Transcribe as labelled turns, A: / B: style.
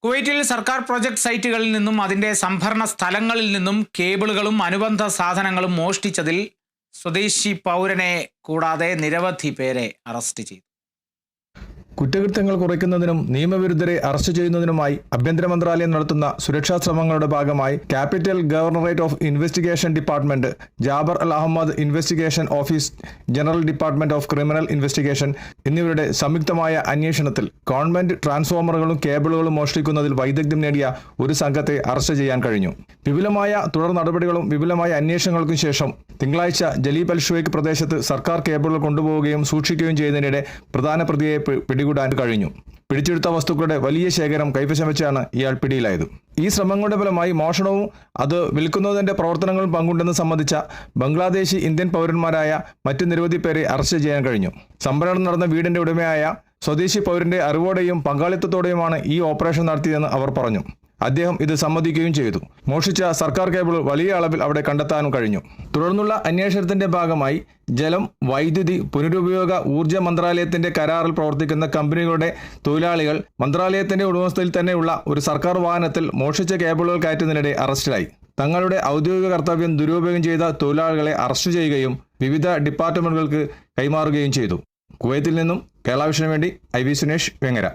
A: കുവൈറ്റിൽ സർക്കാർ പ്രൊജക്ട് സൈറ്റുകളിൽ നിന്നും അതിൻ്റെ സംഭരണ സ്ഥലങ്ങളിൽ നിന്നും കേബിളുകളും അനുബന്ധ സാധനങ്ങളും മോഷ്ടിച്ചതിൽ സ്വദേശി പൗരനെ കൂടാതെ നിരവധി പേരെ അറസ്റ്റ് ചെയ്തു.
B: കുറ്റകൃത്യങ്ങൾ കുറയ്ക്കുന്നതിനും നിയമവിരുദ്ധരെ അറസ്റ്റ് ചെയ്യുന്നതിനുമായി ആഭ്യന്തര മന്ത്രാലയം നടത്തുന്ന സുരക്ഷാ ശ്രമങ്ങളുടെ ഭാഗമായി capital governorate of investigation department, Jaber Al Ahmad investigation office, general department of criminal investigation എന്നിവരുടെ സംയുക്തമായ അന്വേഷണത്തിൽ ഗവൺമെന്റ് ട്രാൻസ്ഫോമറുകളും കേബിളുകളും മോഷ്ടിക്കുന്നതിൽ വൈദഗ്ധ്യം നേടിയ ഒരു സംഘത്തെ അറസ്റ്റ് ചെയ്യാൻ കഴിഞ്ഞു. വിപുലമായ തുടർ നടപടികളും വിപുലമായ അന്വേഷണങ്ങൾക്കും ശേഷം തിങ്കളാഴ്ച ജലീബ് അൽ ഷുവൈഖ് പ്രദേശത്ത് സർക്കാർ കേബിളുകൾ കൊണ്ടുപോവുകയും സൂക്ഷിക്കുകയും ചെയ്യുന്നതിനിടെ പ്രധാന പ്രതിയെ പിടികൂടാൻ കഴിഞ്ഞു. പിടിച്ചെടുത്ത വസ്തുക്കളുടെ വലിയ ശേഖരം കൈവശം വെച്ചാണ് ഇയാൾ പിടിയിലായത്. ഈ ശ്രമങ്ങളുടെ ഫലമായി മോഷണവും അത് വിൽക്കുന്നതിന്റെ പ്രവർത്തനങ്ങളും പങ്കുണ്ടെന്ന് സംബന്ധിച്ച ബംഗ്ലാദേശി ഇന്ത്യൻ പൗരന്മാരായ മറ്റ് നിരവധി പേരെ അറസ്റ്റ് ചെയ്യാൻ കഴിഞ്ഞു. സംഭരണം നടന്ന വീടിന്റെ ഉടമയായ സ്വദേശി പൗരന്റെ അറിവോടെയും പങ്കാളിത്തത്തോടെയുമാണ് ഈ ഓപ്പറേഷൻ നടത്തിയതെന്ന് അവർ പറഞ്ഞു. അദ്ദേഹം ഇത് സമ്മതിക്കുകയും ചെയ്തു. മോഷിച്ച സർക്കാർ കേബിൾ വലിയ അളവിൽ അവിടെ കണ്ടെത്താനും കഴിഞ്ഞു. തുടർന്നുള്ള അന്വേഷണത്തിന്റെ ഭാഗമായി ജലം, വൈദ്യുതി, പുനരുപയോഗ ഊർജ്ജ മന്ത്രാലയത്തിന്റെ കരാറിൽ പ്രവർത്തിക്കുന്ന കമ്പനികളുടെ തൊഴിലാളികൾ മന്ത്രാലയത്തിന്റെ ഉടമസ്ഥയിൽ തന്നെയുള്ള ഒരു സർക്കാർ വാഹനത്തിൽ മോഷിച്ച കേബിളുകൾ കയറ്റുന്നതിനിടെ അറസ്റ്റിലായി. തങ്ങളുടെ ഔദ്യോഗിക കർത്തവ്യം ദുരുപയോഗം ചെയ്ത തൊഴിലാളികളെ അറസ്റ്റ് ചെയ്യുകയും വിവിധ ഡിപ്പാർട്ട്മെന്റുകൾക്ക് കൈമാറുകയും ചെയ്തു. കുവൈത്തിൽ നിന്നും കേരള വിഷന് വേണ്ടി IV സുനേഷ്, വെങ്ങര.